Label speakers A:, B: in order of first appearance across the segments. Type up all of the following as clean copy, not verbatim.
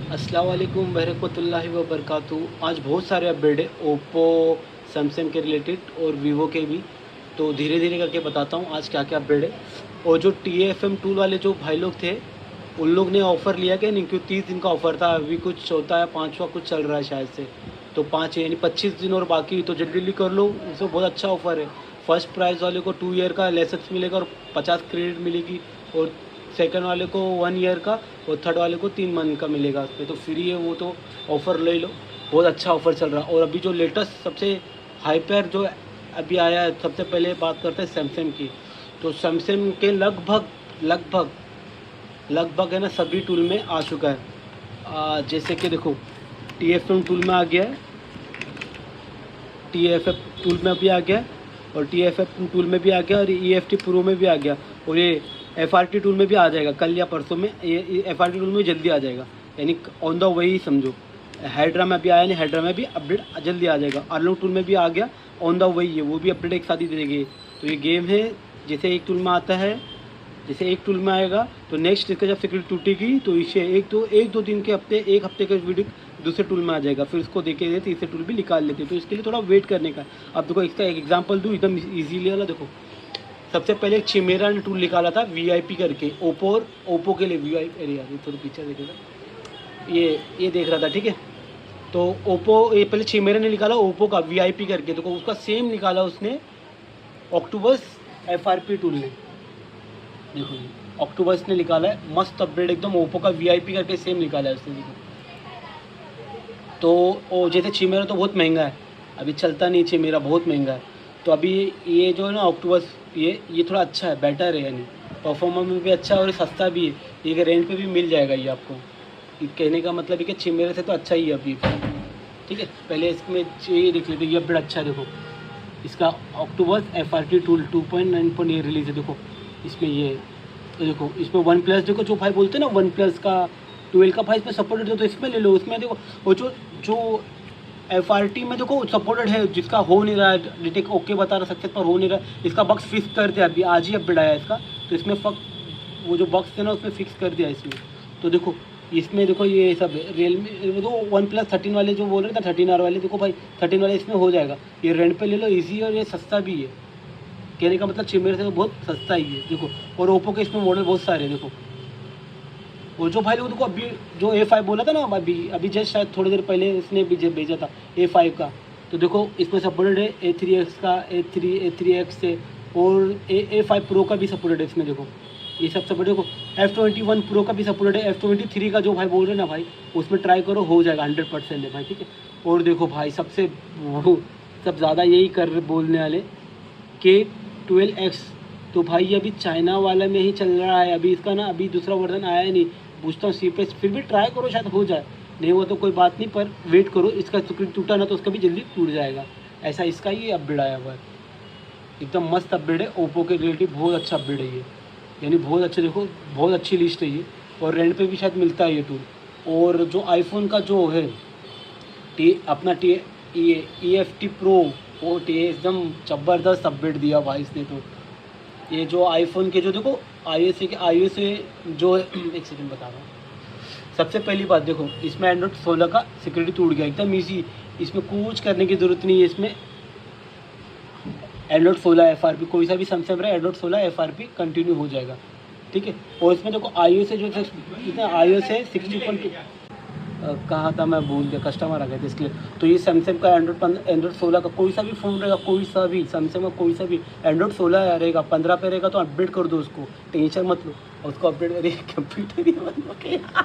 A: अस्सलाम वालेकुम वरहमतुल्लाहि व बरकातुहू। आज बहुत सारे अपडेट है ओप्पो सैमसंग के रिलेटेड और वीवो के भी, तो धीरे धीरे करके बताता हूँ आज क्या क्या अपडेट है। और जो TFM टूल वाले जो भाई लोग थे उन लोग ने ऑफ़र लिया क्या नहीं, क्योंकि 30 दिन का ऑफ़र था, अभी कुछ होता है 5वां कुछ चल रहा है शायद से, तो 5 यानी 25 दिन और बाकी, तो जल्दी जल्दी कर लो, उसमें बहुत अच्छा ऑफ़र है। फर्स्ट प्राइज़ वाले को 2 ईयर का लाइसेंस मिलेगा और 50 क्रेडिट मिलेगी, और सेकंड वाले को 1 ईयर का, और थर्ड वाले को 3 मंथ का मिलेगा उसमें, तो फ्री है वो, तो ऑफ़र ले लो, बहुत अच्छा ऑफ़र चल रहा है। और अभी जो लेटेस्ट सबसे हाइपर जो अभी आया है, सबसे पहले बात करते हैं सैमसंग की। तो सैमसंग के लगभग है ना सभी टूल में आ चुका है। जैसे कि देखो TFM टूल में आ गया है, TFF टूल में भी आ गया है, और TFF टूल में भी आ गया, और EFT प्रो में भी आ गया, और ये FRT टूल में भी आ जाएगा कल या परसों में। ये FRT टूल में जल्दी आ जाएगा, यानी ऑन द वे ही समझो। हाइड्रा में अभी आया नहीं, हाइड्रा में भी अपडेट जल्दी आ जाएगा। अर्लो टूल में भी आ गया, ऑन द वे है, वो भी अपडेट एक साथ ही दे देंगे। तो ये गेम है, जैसे एक टूल में आता है, जैसे एक टूल में आएगा तो नेक्स्ट इसका जब सिक्योरिटी टूटेगी तो इसे एक दो दिन के हफ्ते, एक हफ्ते का वीडियो दूसरे टूल में आ जाएगा, फिर उसको देखे देते तीसरे टूल भी निकाल लेते हैं। तो इसके लिए थोड़ा वेट करने का। अब देखो इसका एक एग्जांपल दूँ एकदम इजीली वाला। देखो सबसे पहले एक चिमेरा ने टूल निकाला था VIP करके, ओप्पो के लिए VIP। अरे यार ये थोड़ी पीछे देखेगा, ये देख रहा था, ठीक है। तो ओप्पो, ये पहले चिमेरा ने निकाला ओप्पो का VIP करके, देखो उसका सेम निकाला उसने ऑक्टोबस FRP टूल ने। देखो ये ऑक्टोबस ने निकाला है, मस्त अपडेट एकदम, ओप्पो का VIP करके सेम निकाला है उसने, देखो। तो ओ जैसे चिमेरा तो बहुत महंगा है, अभी चलता नहीं, चिमेरा बहुत महंगा है। तो अभी ये जो है ना ऑक्टोबस, ये थोड़ा अच्छा है, बेटर है, यानी परफॉर्मेंस में भी अच्छा है और सस्ता भी है। ये रेंट पे भी मिल जाएगा ये आपको। ये कहने का मतलब है कि चिमेरा से तो अच्छा ही है अभी, ठीक है। पहले इसमें ये देख लेते, ये अपडेट अच्छा है। देखो इसका ऑक्टोबस FRT टूल 2.9 ये रिलीज है। देखो इसमें ये, तो देखो इसमें वन प्लस, देखो जो भाई बोलते हैं ना वन प्लस का 12 का भाई इसमें सपोर्टेड है, तो इसमें ले लो। उसमें देखो वो जो FRT में देखो सपोर्टेड है, जिसका हो नहीं रहा है डिटेक्ट, ओके बता रहा सक्सेस पर हो नहीं रहा है, इसका बक्स फिक्स कर दिया अभी, आज ही अपडेट आया इसका। तो इसमें वो जो बक्स थे ना उसमें फिक्स कर दिया इसमें। तो देखो इसमें देखो ये सब रियलमी, वो तो OnePlus 13 वाले जो बोल रहे थे 13R वाले, देखो भाई 13 वाले इसमें हो जाएगा। ये रेंट पे ले लो, ईजी, और ये सस्ता भी है। कहने का मतलब चिमेर से तो बहुत सस्ता ही है, देखो। और ओप्पो के इसमें मॉडल बहुत सारे हैं, देखो। और जो भाई लोग देखो अभी जो A5 बोला था ना, अभी जस्ट शायद थोड़ी देर पहले इसने भी भेजा था A5 का, तो देखो इसमें सपोर्टेड है A3X का, A3X से, और A5 प्रो का भी सपोर्टेड है इसमें। देखो ये सब सपोर्ट, देखो F21 प्रो का भी सपोर्टेड है। F23 का जो भाई बोल रहे हैं ना भाई, उसमें ट्राई करो, हो जाएगा 100% है भाई, ठीक है। और देखो भाई सबसे सब ज़्यादा यही कर बोलने वाले K12X, तो भाई ये अभी चाइना वाला में ही चल रहा है, अभी इसका ना अभी दूसरा वर्जन आया ही नहीं। पूछता हूँ C पे, फिर भी ट्राई करो, शायद हो जाए, नहीं हुआ तो कोई बात नहीं, पर वेट करो। इसका स्क्रीन टूटा ना तो उसका भी जल्दी टूट जाएगा, ऐसा इसका ही अपडेट आया हुआ है। एकदम मस्त अपडेट है, ओप्पो के रिलेटिव बहुत अच्छा अपडेट है ये, यानी बहुत अच्छा। देखो बहुत अच्छी लिस्ट है ये, और रेंट पे भी शायद मिलता है ये टूल। और जो आईफोन का जो है ये EFT प्रो, वो एकदम ज़बरदस्त अपडेट दिया भाई इसने। तो ये जो आईफोन के जो देखो iOS जो है एक सेकंड बता रहा हूँ। सबसे पहली बात देखो, इसमें एंड्रॉइड 16 का सिक्योरिटी टूट गया, एकदम ईजी, इसमें कुछ करने की ज़रूरत नहीं है। इसमें एंड्रॉइड 16 FRP, कोई सा भी सैमसंग रहा, एंड्रॉइड 16 FRP कंटिन्यू हो जाएगा, ठीक है। और इसमें देखो iOS है, जो इतना iOS है 60.2, कहा था मैं भूल गया, कस्टमर आ गए थे इसके लिए। तो ये सैमसंग का एंड्रॉइड 16 का कोई सा भी फ़ोन रहेगा, कोई सा भी सैमसंग का कोई सा भी एंड्रॉइड 16 रहेगा, 15 पे रहेगा, तो अपडेट कर दो उसको, टेंशन मत लो। और उसको अपडेट, अरे कंप्यूटर ही बंद हो गया।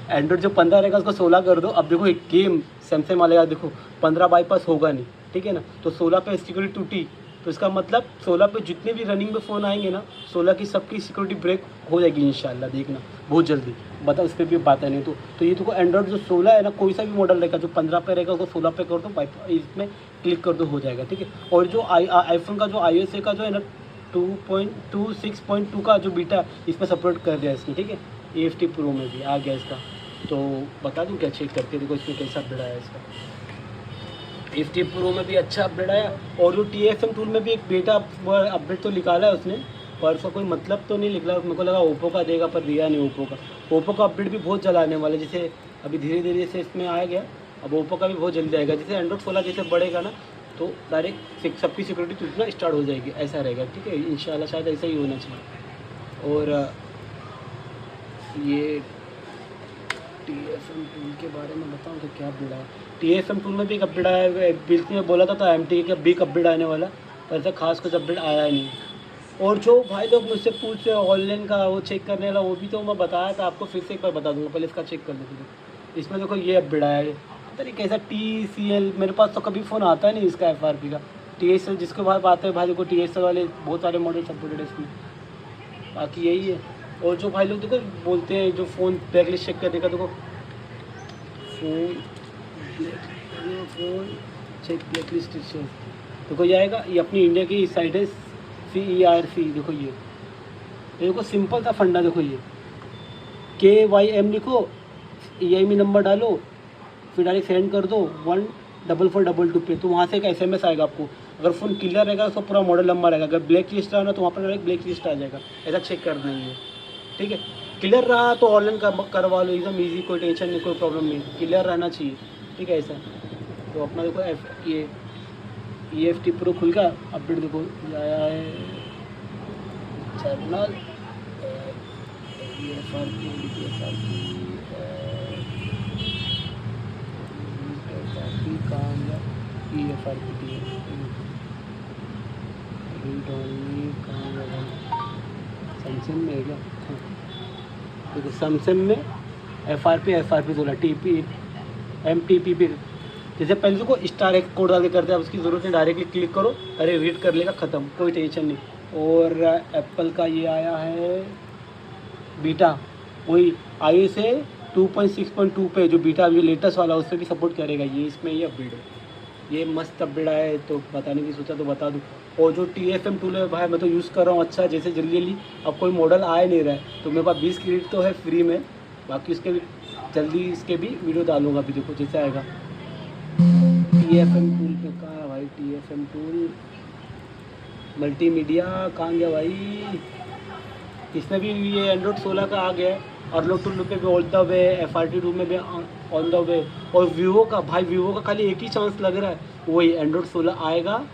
A: एंड्रॉइड जो 15 रहेगा उसको 16 कर दो। अब देखो एक गेम सैमसंग वाले का, देखो 15 बाईपास होगा नहीं, ठीक है ना, तो 16 पे सिक्योरिटी टूटी, तो इसका मतलब 16 पे जितने भी रनिंग में फ़ोन आएंगे ना, 16 की सबकी सिक्योरिटी ब्रेक हो जाएगी इंशाल्लाह, देखना बहुत जल्दी। बता उस पर भी बात है नहीं तो ये तो एंड्रॉइड जो 16 है ना, कोई सा भी मॉडल रहेगा जो 15 पे रहेगा उसको 16 पे कर दो, इसमें क्लिक कर दो, हो जाएगा, ठीक है। और जो आईफोन का जो iOS का जो है ना 2.6.2 का जो बीटा, इसमें सपोर्ट कर दिया इसने, ठीक है। EFT प्रो में भी आ गया इसका, तो बता दूँ क्या, चेक करके देखो इसमें कैसा अपडेट आया इसका। EFT प्रो में भी अच्छा अपडेट आया, और जो TFM टूल में भी एक बेटा अपडेट तो निकाला है उसने, पर उसका कोई मतलब तो नहीं निकला। मेरे को लगा ओप्पो का देगा, पर दिया नहीं ओप्पो का। ओप्पो का अपडेट भी बहुत जलाने वाला है, जैसे अभी धीरे धीरे जैसे इसमें आ गया, अब ओप्पो का भी बहुत जल्दी आएगा। जैसे एंड्रॉइड 16 जैसे बढ़ेगा ना तो डायरेक्ट सबकी सिक्योरिटी टूटना स्टार्ट हो जाएगी, ऐसा रहेगा। ठीक है, इंशाल्लाह शायद ऐसा ही होना चाहिए। और ये TFM टूल के बारे में बताऊँ तो क्या अपडेट आया। TFM टूल में भी एक अपडेट आया है, बीच में बोला था MT का बिग अपडेट आने वाला, पर ऐसा खास कुछ अपडेट आया नहीं। और जो भाई लोग मुझसे पूछ रहे ऑनलाइन का वो चेक करने वाला, वो भी तो मैं बताया था आपको, फिर से एक बार बता दूंगा, पहले इसका चेक कर लेते। इसमें देखो ये अपडेट आया है, पता नहीं कैसा TCL, मेरे पास तो कभी फ़ोन आता नहीं इसका FRP का। TSL जिसके बाद आते हैं भाई, देखो TSL वाले बहुत सारे मॉडल सपोर्टेड है इसमें, बाकी यही है। और जो भाई लोग देखो बोलते हैं जो फ़ोन ब्लैकलिस्ट चेक करने का, देखो फ़ोन चेक ब्लैकलिस्ट देखो ये आएगा, ये अपनी इंडिया की साइड है CERC। देखो ये देखो सिंपल सा फंडा, देखो ये KYM लिखो, EIME नंबर डालो, फिर डायरेक्ट सेंड कर दो 14422 पे, तो वहाँ से एक SMS आएगा आपको। अगर फ़ोन क्लियर रहेगा तो पूरा मॉडल नंबर आएगा, अगर ब्लैक लिस्ट रहा ना तो वहाँ पर डायरेक्ट ब्लैक लिस्ट आ जाएगा। ऐसा चेक करना ही है, ठीक है। क्लियर रहा तो ऑनलाइन करवा लो, एकदम ईजी, कोई टेंशन नहीं, कोई प्रॉब्लम नहीं, क्लियर रहना चाहिए, ठीक है ऐसा। तो अपना देखो ये EFT प्रो खुल गया, अपडेट देखो ये आया है जर्नल सैमसंग में है क्या, देखो सैमसंग में FRP 16 TP MTPP। जैसे पहले तो को स्टार एक कोड डाल के करते हैं, अब उसकी ज़रूरत नहीं, डायरेक्टली क्लिक करो, अरे रीड कर लेगा, ख़त्म, कोई टेंशन नहीं। और एप्पल का ये आया है बीटा, वही iOS है 2.6.2 पे, जो बीटा जो लेटेस्ट वाला उस पर भी सपोर्ट करेगा ये, इसमें ये अपडेट है, ये मस्त अपडेट आया है, तो बताने की सोचा तो बता दूँ। और जो TFM टूल है भाई मैं तो यूज़ कर रहा हूँ, अच्छा जैसे जल्दी जल्दी अब कोई मॉडल आ नहीं रहा है, तो मेरे पास 20 क्रेडिट तो है फ्री में, बाकी उसके भी जल्दी इसके भी वीडियो डालूंगा, अभी देखो जैसे आएगा। TFM टूल पे कहाँ है भाई, TFM टूल मल्टीमीडिया कहाँ गया भाई, इसमें भी ये एंड्रॉइड 16 का आ गया है, और लोग टूल पे भी on the way, FRP tool में भी ऑन द वे। और वीवो का भाई, वीवो का खाली एक ही चांस लग रहा है, वही एंड्रॉइड 16 आएगा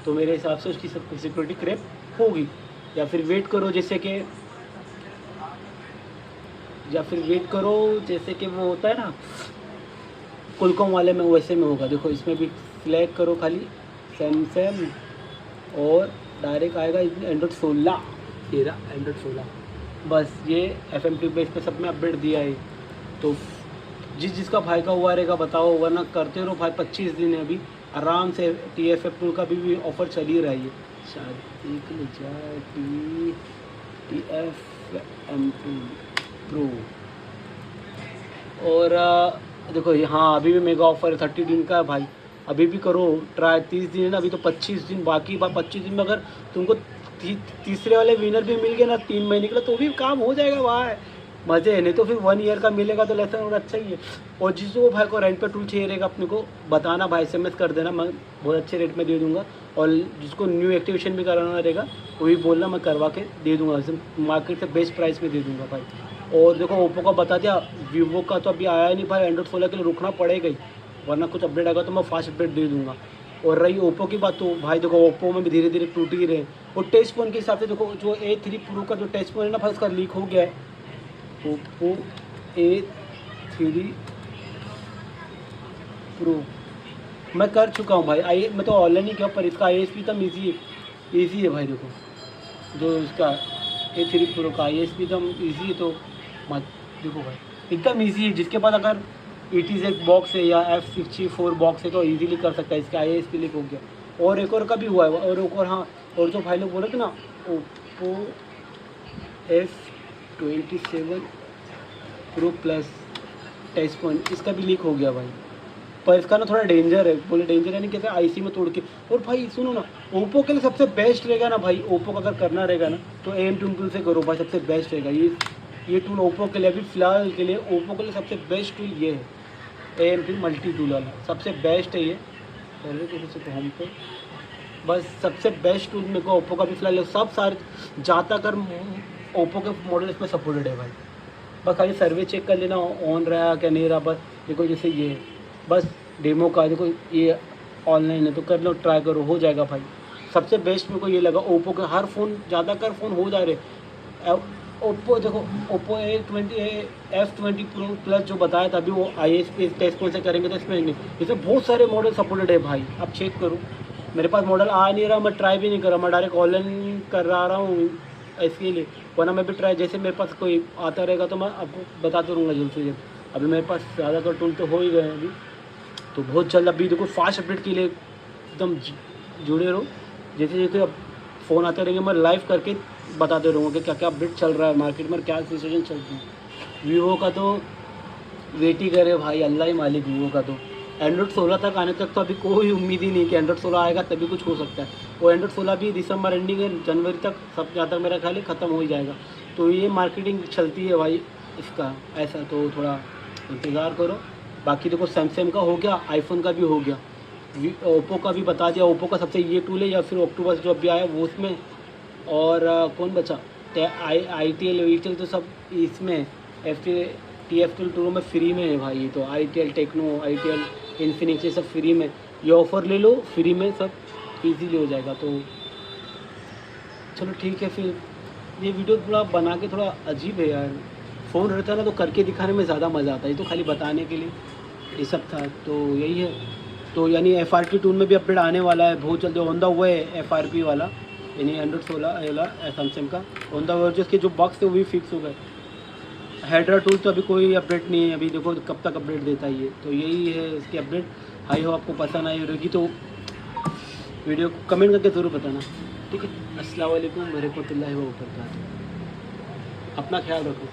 A: तो मेरे हिसाब से उसकी सिक्योरिटी क्रैक होगी, या फिर वेट करो जैसे कि वो होता है ना कुलकॉम वाले में, वैसे में होगा। देखो इसमें भी सिलेक्ट करो खाली सैमसंग, और डायरेक्ट आएगा एंड्रॉइड 16, ये रहा एंड्रॉइड 16। बस ये FMT बेस पे सब में अपडेट दिया है, तो जिसका भाई का हुआ रहेगा बताओ, वरना करते रहो भाई, 25 दिन है अभी आराम से। TFM टूल का भी ऑफ़र चल ही रहा है, शायद एक TFM प्रो। और देखो ये, हाँ अभी भी मेगा ऑफर है 30 दिन का भाई, अभी भी करो ट्राई, 30 दिन है ना अभी, तो 25 दिन बाकी। 25 दिन में अगर तुमको तीसरे वाले विनर भी मिल गए ना 3 महीने के लिए, तो भी काम हो जाएगा भाई, मज़े है। नहीं तो फिर 1 ईयर का मिलेगा तो लेसन और अच्छा ही है। और जिसको भाई को रेंट पे टूल चाहिए रहेगा अपने को बताना भाई, SMS कर देना, मैं बहुत अच्छे रेट में दे दूँगा। और जिसको न्यू एक्टिवेशन भी कराना रहेगा वो भी बोलना, मैं करवा के दे दूँगा, मार्केट से बेस्ट प्राइस में दे दूँगा भाई। और देखो ओप्पो का बता दिया, वीवो का तो अभी आया नहीं भाई, एंड्रॉइड 16 के लिए रुकना पड़ेगा ही, वरना कुछ अपडेट आएगा तो मैं फास्ट अपडेट दे दूँगा। और रही ओप्पो की बात, तो भाई देखो ओप्पो में भी धीरे धीरे टूट ही रहे। और टच फ़ोन के हिसाब से देखो, जो A3 प्रो का जो टच फ़ोन है ना भाई, उसका लीक हो गया है। ओप्पो A3 प्रो मैं कर चुका हूँ भाई, मैं तो ऑनलाइन ही किया, पर इसका ISP एकदम ईजी है भाई। देखो जो इसका A3 प्रो का ISP एकदम ईजी है, तो मत देखो भाई एकदम ईजी है। जिसके पास अगर ETZ बॉक्स है या F64 बॉक्स है तो ईजीली कर सकता है। इसका ISP लीक हो गया। और एक और का भी हुआ है, और एक और, हाँ, और जो भाई लोग बोले थे ना Oppo F27 pro plus touch phone, इसका भी लीक हो गया भाई। पर इसका ना थोड़ा डेंजर है, बोले डेंजर है नहीं, कैसे IC में तोड़ के। और भाई सुनो ना, ओप्पो के लिए सबसे बेस्ट रहेगा ना भाई, ओप्पो का अगर करना रहेगा ना तो AM टूल से करो भाई, सबसे बेस्ट रहेगा ये टूल ओप्पो के लिए। अभी फ़िलहाल के लिए ओप्पो के लिए सबसे बेस्ट टूल ये है, AM मल्टी टूल वाला सबसे बेस्ट है ये। पहले तो हम पे बस सबसे बेस्ट टूल मेरे को ओप्पो का भी फ़िलहाल सब सारे ज़्यादातर ओप्पो के मॉडल इसमें सपोर्टेड है भाई। बस खाली सर्वे चेक कर लेना ऑन रहा क्या नहीं रहा। बस देखो जैसे ये है, बस डेमो का देखो ये ऑनलाइन है तो कर लो, ट्राई करो, हो जाएगा भाई। सबसे बेस्ट मेरे को ये लगा ओप्पो का, हर फ़ोन ज़्यादातर फ़ोन हो जा रहे। ओप्पो देखो, ओप्पो F20 प्रो प्लस जो बताया था अभी, वो ISP टेस्ट कौन से करेंगे तो इसमें नहीं, इसमें बहुत सारे मॉडल सपोर्टेड है भाई। आप चेक करो, मेरे पास मॉडल आ नहीं रहा, मैं ट्राई भी नहीं कर रहा, मैं डायरेक्ट ऑनलाइन कर रहा हूँ इसके लिए। वरना मैं भी ट्राई, जैसे मेरे पास कोई आता रहेगा तो मैं आपको बताते रहूँगा जल्द से जल्द। अभी मेरे पास ज़्यादातर टूल तो हो ही गए हैं अभी, तो बहुत जल्द अभी देखो फास्ट अपडेट के लिए एकदम जुड़े रहो। जैसे जैसे अब फ़ोन आते रहेंगे मैं लाइव करके बताते रहूँगा कि क्या क्या अपडेट चल रहा है मार्केट में, क्या सिचुएशन चलती है। वीवो का तो वेट ही करे भाई, अल्लाह ही मालिक। वीवो का तो एंड्रॉइड 16 तक आने तक तो अभी कोई उम्मीद ही नहीं कि एंड्रॉइड 16 आएगा तभी कुछ हो सकता है। वो एंड्रॉइड 16 भी दिसंबर एंडिंग है, जनवरी तक सब जहाँ तक मेरा ख्याल है ख़त्म हो ही जाएगा। तो ये मार्केटिंग चलती है भाई इसका ऐसा, तो थोड़ा इंतज़ार करो। बाकी देखो सैमसंग का हो गया, आईफोन का भी हो गया, ओप्पो का भी बता दिया। ओप्पो का सबसे ये टूल है, या फिर ऑक्टोबस जो अभी आया वो उसमें, और कौन बचा, ITL वीटेल तो सब इसमें TFT टूरों में फ्री में है भाई। ये तो ITL टेक्नो, ITL इन्फिनिक्स ये सब फ्री में, ये ऑफ़र ले लो फ्री में, सब इजीली हो जाएगा। तो चलो ठीक है फिर, ये वीडियो थोड़ा बना के थोड़ा अजीब है यार, फ़ोन रहता है ना तो करके दिखाने में ज़्यादा मज़ा आता है, ये तो खाली बताने के लिए ये सब था। तो यही है, तो यानी FRP टूल में भी अपडेट आने वाला है बहुत जल्दी, ऑन द वे है FRP वाला, यानी एंड्रॉइड 16 वाला सैमसंग का ऑन द वे। जिसके जो बग्स थे वो भी फिक्स हो गए। हेड्रा टूल तो अभी कोई अपडेट नहीं है, अभी देखो कब तक अपडेट देता है ये। तो यही है इसकी अपडेट। आई हो आपको पसंद आई होगी तो वीडियो को कमेंट करके ज़रूर बताना, ठीक है। अस्सलाम वालेकुम वरहमतुल्लाहि व बरकातहू। अपना ख्याल रखो।